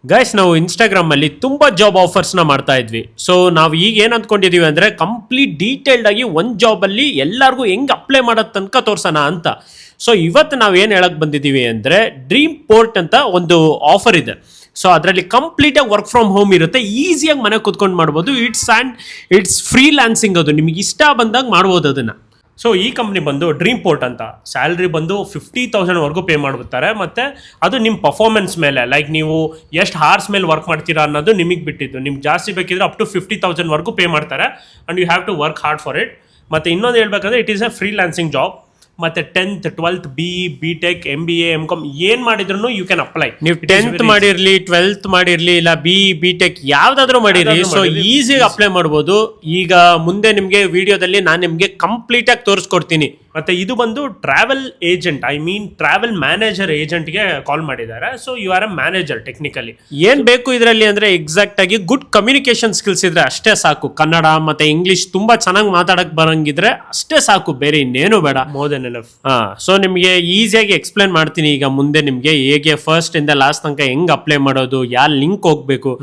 Guys, ನಾವು Instagram ಅಲ್ಲಿ ತುಂಬಾ ಜಾಬ್ ಆಫರ್ಸ್ ನ ಮಾಡ್ತಾ ಇದ್ವಿ. ಸೊ ನಾವು ಈಗ ಏನ್ ಅಂದ್ಕೊಂಡಿದೀವಿ ಅಂದ್ರೆ ಕಂಪ್ಲೀಟ್ ಡೀಟೇಲ್ಡ್ ಆಗಿ ಒಂದ್ ಜಾಬ್ ಅಲ್ಲಿ ಎಲ್ಲರಿಗೂ ಹೆಂಗ್ ಅಪ್ಲೈ ಮಾಡೋದ್ ತನಕ ತೋರ್ಸೋಣ ಅಂತ. ಸೊ ಇವತ್ತು ನಾವ್ ಏನ್ ಹೇಳಕ್ ಬಂದಿದೀವಿ ಅಂದ್ರೆ ಡ್ರೀಮ್ ಪೋರ್ಟ್ ಅಂತ ಒಂದು ಆಫರ್ ಇದೆ. ಸೊ ಅದರಲ್ಲಿ ಕಂಪ್ಲೀಟ್ ಆಗಿ ವರ್ಕ್ ಫ್ರಮ್ ಹೋಮ್ ಇರುತ್ತೆ, ಈಸಿಯಾಗಿ ಮನೆ ಕುತ್ಕೊಂಡು ಮಾಡ್ಬೋದು. ಇಟ್ಸ್ ಫ್ರೀಲಾನ್ಸಿಂಗ್, ಅದು ನಿಮ್ಗೆ ಇಷ್ಟ ಬಂದಾಗ ಮಾಡ್ಬೋದು ಅದನ್ನ. ಸೊ ಈ ಕಂಪ್ನಿ ಬಂದು ಡ್ರೀಮ್ ಪೋರ್ಟ್ ಅಂತ. ಸ್ಯಾಲ್ರಿ ಬಂದು 50,000 ಪೇ ಮಾಡ್ಬಿಡ್ತಾರೆ. ಮತ್ತು ಅದು ನಿಮ್ಮ ಪರ್ಫಾರ್ಮೆನ್ಸ್ ಮೇಲೆ, ಲೈಕ್ ನೀವು ಎಷ್ಟು ಹಾರ್ಸ್ ಮೇಲೆ ವರ್ಕ್ ಮಾಡ್ತೀರಾ ಅನ್ನೋದು ನಿಮಗೆ ಬಿಟ್ಟಿದ್ದು. ನಿಮ್ಗೆ ಜಾಸ್ತಿ ಬೇಕಿದ್ರೆ ಅಪ್ ಟು 50,000 ಪೇ ಮಾಡ್ತಾರೆ. And you have to work hard for it. ಮತ್ತು ಇನ್ನೊಂದು ಹೇಳ್ಬೇಕಂದ್ರೆ it is a freelancing job. ಮತ್ತೆ 10th 12th B tech MBA MCom ಏನ್ ಮಾಡಿದ್ರು ಯು ಕ್ಯಾನ್ ಅಪ್ಲೈ. ನೀವು 10th ಮಾಡಿರ್ಲಿ, 12th ಮಾಡಿರ್ಲಿ, ಇಲ್ಲ ಬಿ ಟೆಕ್ ಯಾವ್ದಾದ್ರು ಮಾಡಿರ್ಲಿ, ಸೊ ಈಸಿಯಾಗಿ ಅಪ್ಲೈ ಮಾಡ್ಬೋದು. ಈಗ ಮುಂದೆ ನಿಮ್ಗೆ ವಿಡಿಯೋದಲ್ಲಿ ನಾನು ನಿಮ್ಗೆ ಕಂಪ್ಲೀಟ್ ಆಗಿ ತೋರಿಸ್ಕೊಡ್ತೀನಿ. ಮತ್ತೆ ಇದು ಬಂದು ಟ್ರಾವೆಲ್ ಏಜೆಂಟ್, ಟ್ರಾವೆಲ್ ಮ್ಯಾನೇಜರ್ ಏಜೆಂಟ್ಗೆ ಕಾಲ್ ಮಾಡಿದ್ದಾರೆ. So you are a manager technically. ಏನ್ ಬೇಕು ಇದರಲ್ಲಿ ಅಂದ್ರೆ ಎಕ್ಸಾಕ್ಟ್ ಆಗಿ ಗುಡ್ ಕಮ್ಯುನಿಕೇಶನ್ ಸ್ಕಿಲ್ಸ್ ಇದ್ರೆ ಅಷ್ಟೇ ಸಾಕು. ಕನ್ನಡ ಮತ್ತೆ ಇಂಗ್ಲಿಷ್ ತುಂಬಾ ಚೆನ್ನಾಗಿ ಮಾತಾಡಕ್ ಬರಂಗಿದ್ರೆ ಅಷ್ಟೇ ಸಾಕು, ಬೇರೆ ಇನ್ನೇನು ಬೇಡ. More than enough. ಸೊ ನಿಮ್ಗೆ ಈಸಿಯಾಗಿ ಎಕ್ಸ್ಪ್ಲೇನ್ ಮಾಡ್ತೀನಿ ಈಗ ಮುಂದೆ ನಿಮ್ಗೆ ಹೇಗೆ ಫಸ್ಟ್ ಇಂದ ಲಾಸ್ಟ್ ತನಕ ಹೆಂಗ್ ಅಪ್ಲೈ ಮಾಡೋದು, ಯಾವ ಲಿಂಕ್ ಹೋಗ್ಬೇಕು.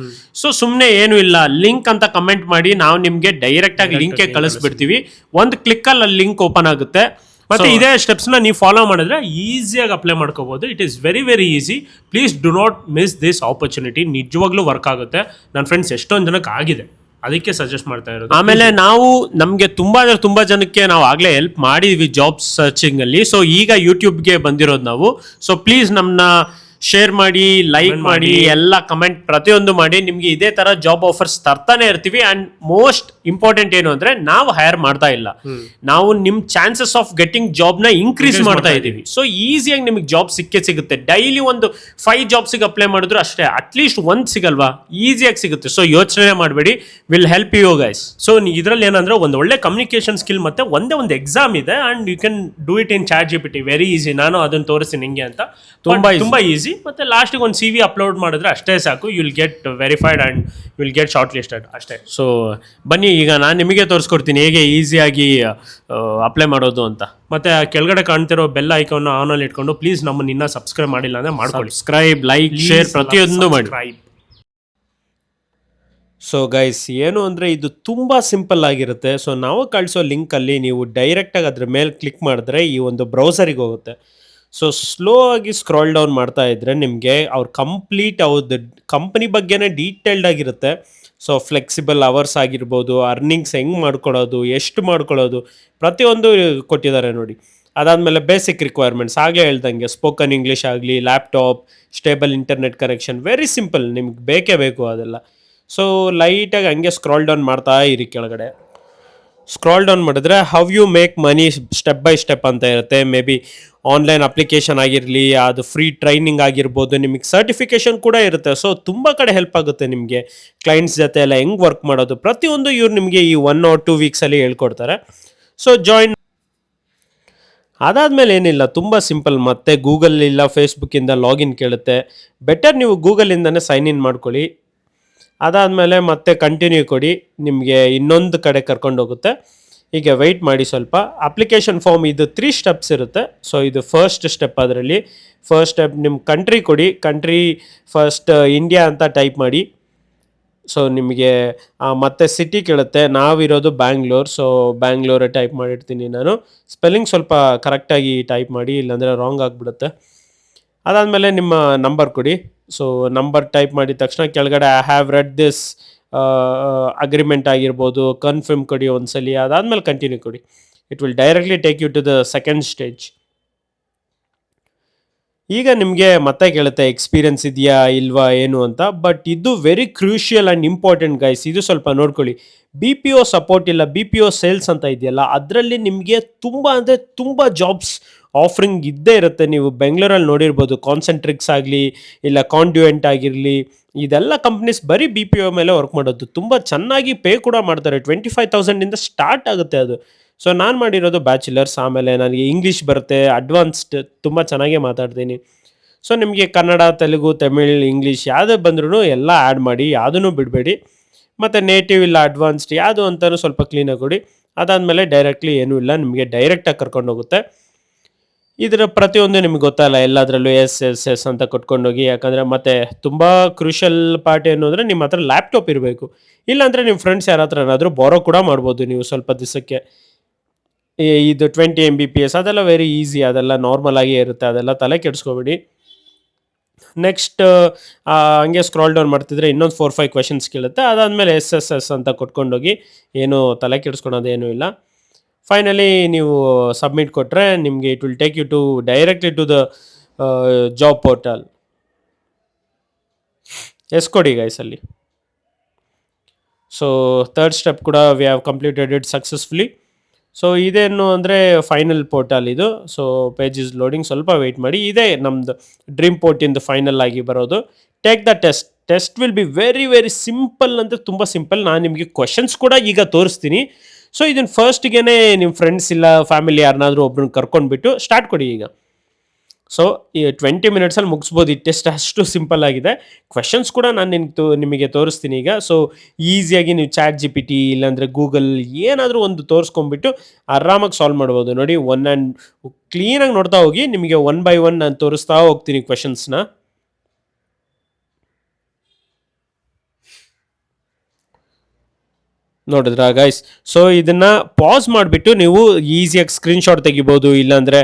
ಸೊ ಸುಮ್ನೆ ಏನು ಇಲ್ಲ, ಲಿಂಕ್ ಅಂತ ಕಮೆಂಟ್ ಮಾಡಿ ನಾವು ನಿಮ್ಗೆ ಡೈರೆಕ್ಟ್ ಆಗಿ ಲಿಂಕ್ ಕಳಿಸ್ಬಿಡ್ತೀವಿ. ಒಂದು ಕ್ಲಿಕ್ ಅಲ್ಲಿ ಲಿಂಕ್ ಓಪನ್ ಆಗುತ್ತೆ. ಮತ್ತೆ ಇದೇ ಸ್ಟೆಪ್ಸ್ ನ ನೀವು ಫಾಲೋ ಮಾಡಿದ್ರೆ ಈಸಿಯಾಗಿ ಅಪ್ಲೈ ಮಾಡ್ಕೋಬಹುದು. It is very very easy. Please do not miss this opportunity. ನಿಜವಾಗ್ಲೂ ವರ್ಕ್ ಆಗುತ್ತೆ. ನನ್ನ ಫ್ರೆಂಡ್ಸ್ ಎಷ್ಟೊಂದು ಜನಕ್ಕೆ ಆಗಿದೆ, ಅದಕ್ಕೆ ಸಜೆಸ್ಟ್ ಮಾಡ್ತಾ ಇರೋದು. ಆಮೇಲೆ ನಮಗೆ ತುಂಬಾ ಜನಕ್ಕೆ ನಾವು ಆಗ್ಲೇ ಹೆಲ್ಪ್ ಮಾಡಿದ್ವಿ ಜಾಬ್ ಸರ್ಚಿಂಗ್ ಅಲ್ಲಿ. ಸೊ ಈಗ ಯೂಟ್ಯೂಬ್ಗೆ ಬಂದಿರೋದು ನಾವು. ಸೊ ಪ್ಲೀಸ್ ನಮ್ಮನ್ನ ಶೇರ್ ಮಾಡಿ, ಲೈಕ್ ಮಾಡಿ, ಎಲ್ಲ ಕಮೆಂಟ್ ಪ್ರತಿಯೊಂದು ಮಾಡಿ. ನಿಮ್ಗೆ ಇದೇ ತರ ಜಾಬ್ ಆಫರ್ಸ್ ತರ್ತಾನೆ ಇರ್ತೀವಿ. ಅಂಡ್ ಮೋಸ್ಟ್ ಇಂಪಾರ್ಟೆಂಟ್ ಏನು ಅಂದ್ರೆ ನಾವು ಹೈರ್ ಮಾಡ್ತಾ ಇಲ್ಲ, ನಾವು ನಿಮ್ ಚಾನ್ಸಸ್ ಆಫ್ ಗೆಟಿಂಗ್ ಜಾಬ್ ನ ಇನ್ಕ್ರೀಸ್ ಮಾಡ್ತಾ ಇದೀವಿ. ಸೊ ಈಸಿಯಾಗಿ ನಿಮಗೆ ಜಾಬ್ ಸಿಗುತ್ತೆ. ಡೈಲಿ ಒಂದು 5 ಜಾಬ್ಸಿಗೆ ಅಪ್ಲೈ ಮಾಡಿದ್ರು ಅಷ್ಟೇ, ಅಟ್ಲೀಸ್ಟ್ ಒಂದ್ ಸಿಗಲ್ವಾ, ಈಸಿಯಾಗಿ ಸಿಗುತ್ತೆ. ಸೊ ಯೋಚನೆ ಮಾಡಬೇಡಿ, will help you guys. So ಇದ್ರಲ್ಲಿ ಏನಂದ್ರೆ ಒಂದು ಒಳ್ಳೆ ಕಮ್ಯುನಿಕೇಶನ್ ಸ್ಕಿಲ್ ಮತ್ತೆ ಒಂದೇ ಒಂದು ಎಕ್ಸಾಮ್ ಇದೆ. And you can do it in ChatGPT. Very easy. ನಾನು ಅದನ್ನ ತೋರಿಸ್ತೀನಿ ನಿಂಗೆ ಅಂತ. ತುಂಬಾ ಈಸಿ. ಮತ್ತೆ ಲಾಸ್ಟಿಗೆ ಒಂದು CV ಅಪ್ಲೋಡ್ ಮಾಡಿದ್ರೆ ಅಷ್ಟೇ ಸಾಕು. You will get verified and you will get short listed ಅಷ್ಟೇ. ಸೊ ಬನ್ನಿ ಈಗ ನಾನು ನಿಮಗೆ ತೋರಿಸ್ಕೊಡ್ತೀನಿ ಹೇಗೆ ಈಸಿಯಾಗಿ ಅಪ್ಲೈ ಮಾಡೋದು ಅಂತ. ಮತ್ತೆ ಕೆಳಗಡೆ ಕಾಣ್ತಿರೋ ಬೆಲ್ ಐಕಾನ್ ಆನ್ ಅಲ್ಲಿ ಇಟ್ಕೊಂಡು ಪ್ಲೀಸ್ ನಮ್ಮನ್ನ ಇನ್ನೂ ಸಬ್ಸ್ಕ್ರೈಬ್ ಮಾಡಿಲ್ಲ ಅಂದ್ರೆ ಮಾಡ್ಕೊಳ್ಳಿ. ಸಬ್ಸ್ಕ್ರೈಬ್, ಲೈಕ್, ಶೇರ್ ಪ್ರತಿಯೊಂದು ಮಾಡಿ. ಸೊ ಗೈಸ್, ಏನು ಅಂದರೆ ಇದು ತುಂಬ ಸಿಂಪಲ್ ಆಗಿರುತ್ತೆ. ಸೊ ನಾವು ಕಳಿಸೋ ಲಿಂಕಲ್ಲಿ ನೀವು ಡೈರೆಕ್ಟಾಗಿ ಅದ್ರ ಮೇಲೆ ಕ್ಲಿಕ್ ಮಾಡಿದ್ರೆ ಈ ಒಂದು ಬ್ರೌಸರಿಗೆ ಹೋಗುತ್ತೆ. ಸೊ ಸ್ಲೋ ಆಗಿ ಸ್ಕ್ರಾಲ್ ಡೌನ್ ಮಾಡ್ತಾ ಇದ್ರೆ ನಿಮಗೆ ಅವ್ರ ಕಂಪ್ಲೀಟ್ ಅವ್ರದ್ದು ಕಂಪ್ನಿ ಬಗ್ಗೆನೇ ಡೀಟೇಲ್ಡ್ ಆಗಿರುತ್ತೆ. ಸೊ ಫ್ಲೆಕ್ಸಿಬಲ್ ಅವರ್ಸ್ ಆಗಿರ್ಬೋದು, ಅರ್ನಿಂಗ್ಸ್ ಹೆಂಗೆ ಮಾಡ್ಕೊಳ್ಳೋದು, ಎಷ್ಟು ಮಾಡ್ಕೊಳ್ಳೋದು, ಪ್ರತಿಯೊಂದು ಕೊಟ್ಟಿದ್ದಾರೆ ನೋಡಿ. ಅದಾದಮೇಲೆ ಬೇಸಿಕ್ ರಿಕ್ವೈರ್ಮೆಂಟ್ಸ್ ಆಗಲೇ ಹೇಳ್ದಂಗೆ ಸ್ಪೋಕನ್ ಇಂಗ್ಲೀಷ್ ಆಗಲಿ, laptop, stable internet connection, very simple, ನಿಮ್ಗೆ ಬೇಕೇ ಬೇಕು ಅದೆಲ್ಲ. ಸೊ ಲೈಟಾಗಿ ಹಂಗೆ ಸ್ಕ್ರಾಲ್ ಡೌನ್ ಮಾಡ್ತಾ ಇರಿ. ಕೆಳಗಡೆ ಸ್ಕ್ರಾಲ್ ಡೌನ್ ಮಾಡಿದ್ರೆ how you make money step by step ಅಂತ ಇರುತ್ತೆ. ಮೇ ಬಿ ಆನ್ಲೈನ್ ಅಪ್ಲಿಕೇಶನ್ ಆಗಿರಲಿ, ಅದು ಫ್ರೀ ಟ್ರೈನಿಂಗ್ ಆಗಿರ್ಬೋದು, ನಿಮಗೆ ಸರ್ಟಿಫಿಕೇಶನ್ ಕೂಡ ಇರುತ್ತೆ. ಸೊ ತುಂಬ ಕಡೆ ಹೆಲ್ಪ್ ಆಗುತ್ತೆ ನಿಮಗೆ. ಕ್ಲೈಂಟ್ಸ್ ಜೊತೆ ಎಲ್ಲ ಹೆಂಗೆ ವರ್ಕ್ ಮಾಡೋದು ಪ್ರತಿಯೊಂದು ಇವ್ರು ನಿಮಗೆ ಈ 1 or 2 ವೀಕ್ಸಲ್ಲಿ ಹೇಳ್ಕೊಡ್ತಾರೆ. ಸೊ ಜಾಯಿನ್ ಅದಾದಮೇಲೆ ಏನಿಲ್ಲ, ತುಂಬ ಸಿಂಪಲ್. ಮತ್ತೆ ಗೂಗಲ್ ಇಲ್ಲ ಫೇಸ್ಬುಕ್ಕಿಂದ ಲಾಗಿನ್ ಕೇಳುತ್ತೆ. ಬೆಟರ್ ನೀವು ಗೂಗಲಿಂದನೇ ಸೈನ್ ಇನ್ ಮಾಡ್ಕೊಳ್ಳಿ. ಅದಾದಮೇಲೆ ಮತ್ತೆ ಕಂಟಿನ್ಯೂ ಕೊಡಿ, ನಿಮಗೆ ಇನ್ನೊಂದು ಕಡೆ ಕರ್ಕೊಂಡೋಗುತ್ತೆ. ಹೀಗೆ ವೆಯ್ಟ್ ಮಾಡಿ ಸ್ವಲ್ಪ. ಅಪ್ಲಿಕೇಶನ್ ಫಾರ್ಮ್ ಇದು 3 ಸ್ಟೆಪ್ಸ್ ಇರುತ್ತೆ. ಸೊ ಇದು ಫಸ್ಟ್ ಸ್ಟೆಪ್. ಅದರಲ್ಲಿ ಫಸ್ಟ್ ಸ್ಟೆಪ್ ನಿಮ್ಮ ಕಂಟ್ರಿ ಕೊಡಿ. ಕಂಟ್ರಿ ಫಸ್ಟ್ ಇಂಡಿಯಾ ಅಂತ ಟೈಪ್ ಮಾಡಿ. ಸೊ ನಿಮಗೆ ಮತ್ತೆ ಸಿಟಿ ಕೇಳುತ್ತೆ. ನಾವಿರೋದು ಬ್ಯಾಂಗ್ಳೂರ್, ಸೊ ಬ್ಯಾಂಗ್ಳೂರೇ ಟೈಪ್ ಮಾಡಿರ್ತೀನಿ ನಾನು. ಸ್ಪೆಲ್ಲಿಂಗ್ ಸ್ವಲ್ಪ ಕರೆಕ್ಟಾಗಿ ಟೈಪ್ ಮಾಡಿ, ಇಲ್ಲಾಂದರೆ ರಾಂಗ್ ಆಗಿಬಿಡುತ್ತೆ. ಅದಾದಮೇಲೆ ನಿಮ್ಮ ನಂಬರ್ ಕೊಡಿ. ಸೊ ನಂಬರ್ ಟೈಪ್ ಮಾಡಿದ ತಕ್ಷಣ ಕೆಳಗಡೆ I have read this agreement ಆಗಿರ್ಬೋದು, ಕನ್ಫರ್ಮ್ ಕೊಡಿ ಒಂದ್ಸಲಿ. ಅದಾದಮೇಲೆ ಕಂಟಿನ್ಯೂ ಕೊಡಿ. It will directly take you to the second stage. ಈಗ ನಿಮಗೆ ಮತ್ತೆ ಕೇಳುತ್ತೆ ಎಕ್ಸ್ಪೀರಿಯನ್ಸ್ ಇದೆಯಾ ಇಲ್ವಾ ಏನು ಅಂತ. ಬಟ್ ಇದು very crucial and important guys. ಇದು ಸ್ವಲ್ಪ ನೋಡ್ಕೊಳ್ಳಿ. BPO ಸಪೋರ್ಟ್ ಇಲ್ಲ, BPO ಸೇಲ್ಸ್ ಅಂತ ಇದೆಯಲ್ಲ, ಅದರಲ್ಲಿ ನಿಮಗೆ ತುಂಬ ಅಂದರೆ ತುಂಬ ಜಾಬ್ಸ್ ಆಫರಿಂಗ್ ಇದ್ದೇ ಇರುತ್ತೆ. ನೀವು ಬೆಂಗಳೂರಲ್ಲಿ ನೋಡಿರ್ಬೋದು, ಕಾನ್ಸೆಂಟ್ರಿಕ್ಸ್ ಆಗಲಿ, ಇಲ್ಲ ಕಾಂಡ್ಯೂಯೆಂಟ್ ಆಗಿರಲಿ, ಇದೆಲ್ಲ ಕಂಪ್ನೀಸ್ ಬರೀ BPO ಮೇಲೆ ವರ್ಕ್ ಮಾಡೋದು. ತುಂಬ ಚೆನ್ನಾಗಿ ಪೇ ಕೂಡ ಮಾಡ್ತಾರೆ. 25,000ಇಂದ ಸ್ಟಾರ್ಟ್ ಆಗುತ್ತೆ ಅದು. ಸೊ ನಾನು ಮಾಡಿರೋದು ಬ್ಯಾಚುಲರ್ಸ್. ಆಮೇಲೆ ನನಗೆ ಇಂಗ್ಲೀಷ್ ಬರುತ್ತೆ, ಅಡ್ವಾನ್ಸ್ಡ್ ತುಂಬ ಚೆನ್ನಾಗೇ ಮಾತಾಡ್ತೀನಿ. ಸೊ ನಿಮಗೆ ಕನ್ನಡ, ತೆಲುಗು, ತಮಿಳ್, ಇಂಗ್ಲೀಷ್ ಯಾವುದೇ ಬಂದ್ರೂ ಎಲ್ಲ ಆ್ಯಡ್ ಮಾಡಿ, ಯಾವುದೂ ಬಿಡಬೇಡಿ. ಮತ್ತು ನೇಟಿವ್ ಇಲ್ಲ ಅಡ್ವಾನ್ಸ್ಡ್ ಯಾವುದು ಅಂತಲೂ ಸ್ವಲ್ಪ ಕ್ಲೀನಾಗಿ ಕೊಡಿ. ಅದಾದಮೇಲೆ ಡೈರೆಕ್ಟ್ಲಿ ಏನೂ ಇಲ್ಲ, ನಿಮಗೆ ಡೈರೆಕ್ಟಾಗಿ ಕರ್ಕೊಂಡೋಗುತ್ತೆ. ಇದರ ಪ್ರತಿಯೊಂದು ನಿಮ್ಗೆ ಗೊತ್ತಲ್ಲ, ಎಲ್ಲದರಲ್ಲೂ ಎಸ್ ಎಸ್ ಎಸ್ ಅಂತ ಕೊಟ್ಕೊಂಡೋಗಿ. ಯಾಕಂದರೆ ಮತ್ತೆ ತುಂಬ ಕ್ರೂಷಲ್ ಪಾರ್ಟ್ ಏನು ಅಂದರೆ ನಿಮ್ಮ ಹತ್ರ ಲ್ಯಾಪ್ಟಾಪ್ ಇರಬೇಕು. ಇಲ್ಲಾಂದರೆ ನಿಮ್ಮ ಫ್ರೆಂಡ್ಸ್ ಯಾರ ಹತ್ರನಾದರೂ ಬಾರೋ ಕೂಡ ಮಾಡ್ಬೋದು ನೀವು ಸ್ವಲ್ಪ ದಿವಸಕ್ಕೆ. ಇದು 20 MBPS ಅದೆಲ್ಲ ವೆರಿ ಈಸಿ, ಅದೆಲ್ಲ ನಾರ್ಮಲ್ ಆಗೇ ಇರುತ್ತೆ, ಅದೆಲ್ಲ ತಲೆ ಕೆಡಿಸ್ಕೋಬೇಡಿ. ನೆಕ್ಸ್ಟ್ ಹಂಗೆ ಸ್ಕ್ರಾಲ್ ಡೌನ್ ಮಾಡ್ತಿದ್ರೆ ಇನ್ನೊಂದು 4-5 ಕ್ವೆಶನ್ಸ್ ಕೇಳುತ್ತೆ. ಅದಾದಮೇಲೆ ಎಸ್ ಎಸ್ ಎಸ್ ಅಂತ ಕೊಟ್ಕೊಂಡೋಗಿ, ಏನು ತಲೆ ಕೆಡಿಸ್ಕೊಳೋದೇನೂ ಇಲ್ಲ. ಫೈನಲಿ ನೀವು ಸಬ್ಮಿಟ್ ಕೊಟ್ಟರೆ ನಿಮಗೆ it will take you to directly to the job portal. Yes ಕೊಡಿ ಗೈಸ್ ಅಲ್ಲಿ. ಸೊ ಥರ್ಡ್ ಸ್ಟೆಪ್ ಕೂಡ we have completed it successfully. So ಇದೇನು ಅಂದರೆ ಫೈನಲ್ ಪೋರ್ಟಲ್ ಇದು. ಸೊ ಪೇಜ್ ಇಸ್ ಲೋಡಿಂಗ್, ಸ್ವಲ್ಪ ವೆಯ್ಟ್ ಮಾಡಿ. ಇದೇ ನಮ್ಮದು ಡ್ರೀಮ್ ಪೋರ್ಟಿಂದು ಫೈನಲ್ ಆಗಿ ಬರೋದು. Take the test. Test will be very very simple, ಅಂದರೆ ತುಂಬ ಸಿಂಪಲ್. ನಾನು ನಿಮಗೆ ಕ್ವಶನ್ಸ್ ಕೂಡ ಈಗ ತೋರಿಸ್ತೀನಿ. ಸೊ ಇದನ್ನು ಫಸ್ಟಿಗೆ ನಿಮ್ಮ ಫ್ರೆಂಡ್ಸ್ ಇಲ್ಲ ಫ್ಯಾಮಿಲಿ ಯಾರನ್ನಾದರೂ ಒಬ್ರನ್ನ ಕರ್ಕೊಂಡ್ಬಿಟ್ಟು ಸ್ಟಾರ್ಟ್ ಕೊಡಿ ಈಗ. ಸೊ ಈ 20 ಮಿನಿಟ್ಸಲ್ಲಿ ಮುಗಿಸ್ಬೋದು ಈ ಟೆಸ್ಟ್, ಅಷ್ಟು ಸಿಂಪಲ್ ಆಗಿದೆ. ಕ್ವೆಶನ್ಸ್ ಕೂಡ ನಾನು ನಿಮಗೆ ತೋರಿಸ್ತೀನಿ ಈಗ. ಸೊ ಈಸಿಯಾಗಿ ನೀವು ChatGPT ಇಲ್ಲಾಂದರೆ ಗೂಗಲ್ ಏನಾದರೂ ಒಂದು ತೋರಿಸ್ಕೊಂಡ್ಬಿಟ್ಟು ಆರಾಮಾಗಿ ಸಾಲ್ವ್ ಮಾಡ್ಬೋದು. ನೋಡಿ, ಕ್ಲೀನಾಗಿ ನೋಡ್ತಾ ಹೋಗಿ, ನಿಮಗೆ 1 by 1 ನಾನು ತೋರಿಸ್ತಾ ಹೋಗ್ತೀನಿ ಕ್ವೆಶನ್ಸ್ನ. ನೋಡಿದ್ರಾ ಗೈಸ್? ಸೊ ಇದನ್ನು ಪಾಸ್ ಮಾಡಿಬಿಟ್ಟು ನೀವು ಈಸಿಯಾಗಿ ಸ್ಕ್ರೀನ್ಶಾಟ್ ತೆಗಿಬೋದು, ಇಲ್ಲಾಂದರೆ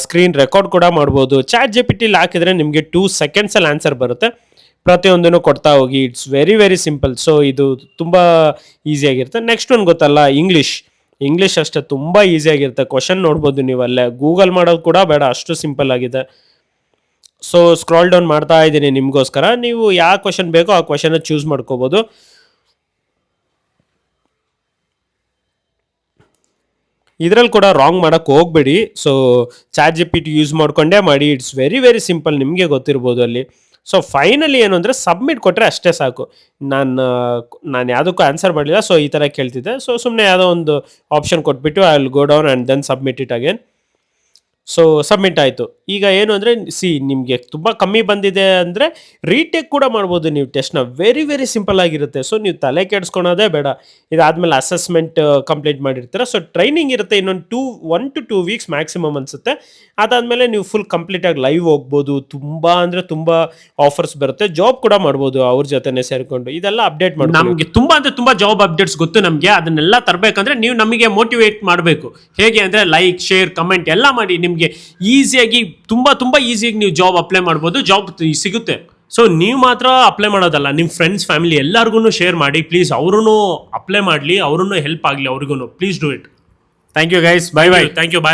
ಸ್ಕ್ರೀನ್ ರೆಕಾರ್ಡ್ ಕೂಡ ಮಾಡ್ಬೋದು. ChatGPTಲಿ ಹಾಕಿದರೆ ನಿಮಗೆ 2 ಸೆಕೆಂಡ್ಸಲ್ಲಿ ಆನ್ಸರ್ ಬರುತ್ತೆ. ಪ್ರತಿಯೊಂದನ್ನು ಕೊಡ್ತಾ ಹೋಗಿ. It's very very simple. So ಇದು ತುಂಬ ಈಸಿಯಾಗಿರುತ್ತೆ. ನೆಕ್ಸ್ಟ್ ಒಂದು ಗೊತ್ತಲ್ಲ, ಇಂಗ್ಲೀಷ್ ಅಷ್ಟೇ ತುಂಬ ಈಸಿಯಾಗಿರುತ್ತೆ. ಕ್ವಶನ್ ನೋಡ್ಬೋದು ನೀವು ಅಲ್ಲೇ, ಗೂಗಲ್ ಮಾಡೋದು ಕೂಡ ಬೇಡ, ಅಷ್ಟು ಸಿಂಪಲ್ ಆಗಿದೆ. ಸೊ ಸ್ಕ್ರಾಲ್ ಡೌನ್ ಮಾಡ್ತಾ ಇದ್ದೀನಿ ನಿಮಗೋಸ್ಕರ. ನೀವು ಯಾವ ಕ್ವಶನ್ ಬೇಕೋ ಆ ಕ್ವಶನ್ನ ಚೂಸ್ ಮಾಡ್ಕೋಬೋದು. ಇದರಲ್ಲಿ ಕೂಡ ರಾಂಗ್ ಮಾಡೋಕ್ಕೆ ಹೋಗಬೇಡಿ. ಸೊ ChatGPT ಯೂಸ್ ಮಾಡ್ಕೊಂಡೇ ಮಾಡಿ. ಇಟ್ಸ್ ವೆರಿ ವೆರಿ ಸಿಂಪಲ್, ನಿಮಗೆ ಗೊತ್ತಿರ್ಬೋದು ಅಲ್ಲಿ. ಸೊ ಫೈನಲಿ ಏನು ಅಂದರೆ ಸಬ್ಮಿಟ್ ಕೊಟ್ಟರೆ ಅಷ್ಟೇ ಸಾಕು. ನಾನು ಯಾವುದಕ್ಕೂ ಆನ್ಸರ್ ಮಾಡಲಿಲ್ಲ. ಸೊ ಈ ಥರ ಕೇಳ್ತಿದ್ದೆ. ಸೊ ಸುಮ್ಮನೆ ಯಾವುದೋ ಒಂದು ಆಪ್ಷನ್ ಕೊಟ್ಬಿಟ್ಟು I will go down and then submit it again. So submit ಆಯಿತು. ಈಗ ಏನು ಅಂದರೆ ನಿಮಗೆ ತುಂಬ ಕಮ್ಮಿ ಬಂದಿದೆ ಅಂದರೆ ರೀಟೇಕ್ ಕೂಡ ಮಾಡ್ಬೋದು ನೀವು ಟೆಸ್ಟ್ನ. ವೆರಿ ವೆರಿ ಸಿಂಪಲ್ ಆಗಿರುತ್ತೆ. ಸೊ ನೀವು ತಲೆ ಕೆಡಿಸ್ಕೊಳೋದೇ ಬೇಡ. ಇದಾದಮೇಲೆ ಅಸೆಸ್ಮೆಂಟ್ ಕಂಪ್ಲೀಟ್ ಮಾಡಿರ್ತೀರ. ಸೊ ಟ್ರೈನಿಂಗ್ ಇರುತ್ತೆ ಇನ್ನೊಂದು 1 to 2 ವೀಕ್ಸ್ ಮ್ಯಾಕ್ಸಿಮಮ್ ಅನಿಸುತ್ತೆ. ಅದಾದಮೇಲೆ ನೀವು ಫುಲ್ ಕಂಪ್ಲೀಟಾಗಿ ಲೈವ್ ಹೋಗ್ಬೋದು. ತುಂಬ ಅಂದರೆ ತುಂಬ ಆಫರ್ಸ್ ಬರುತ್ತೆ. ಜಾಬ್ ಕೂಡ ಮಾಡ್ಬೋದು ಅವ್ರ ಜೊತೆನೇ ಸೇರಿಕೊಂಡು. ಇದೆಲ್ಲ ಅಪ್ಡೇಟ್ ಮಾಡಿ. ನಮಗೆ ತುಂಬ ಅಂದರೆ ತುಂಬ ಜಾಬ್ ಅಪ್ಡೇಟ್ಸ್ ಗೊತ್ತು ನಮಗೆ. ಅದನ್ನೆಲ್ಲ ತರಬೇಕಂದ್ರೆ ನೀವು ನಮಗೆ ಮೋಟಿವೇಟ್ ಮಾಡಬೇಕು. ಹೇಗೆ ಅಂದರೆ ಲೈಕ್, ಶೇರ್, ಕಮೆಂಟ್ ಎಲ್ಲ ಮಾಡಿ. ನಿಮಗೆ ಈಸಿಯಾಗಿ ತುಂಬ ಈಸಿಯಾಗಿ ನೀವು ಜಾಬ್ ಅಪ್ಲೈ ಮಾಡ್ಬೋದು. ಜಾಬ್ ಸಿಗುತ್ತೆ. ಸೊ ನೀವು ಮಾತ್ರ ಅಪ್ಲೈ ಮಾಡೋದಲ್ಲ, ನಿಮ್ಮ ಫ್ರೆಂಡ್ಸ್ ಫ್ಯಾಮಿಲಿ ಎಲ್ಲರಿಗೂ ಶೇರ್ ಮಾಡಿ ಪ್ಲೀಸ್. ಅವರೂ ಅಪ್ಲೈ ಮಾಡಲಿ, ಅವ್ರೂ ಹೆಲ್ಪ್ ಆಗಲಿ ಅವ್ರಿಗೂ. Please do it. Thank you guys. Bye bye. Thank you. Bye.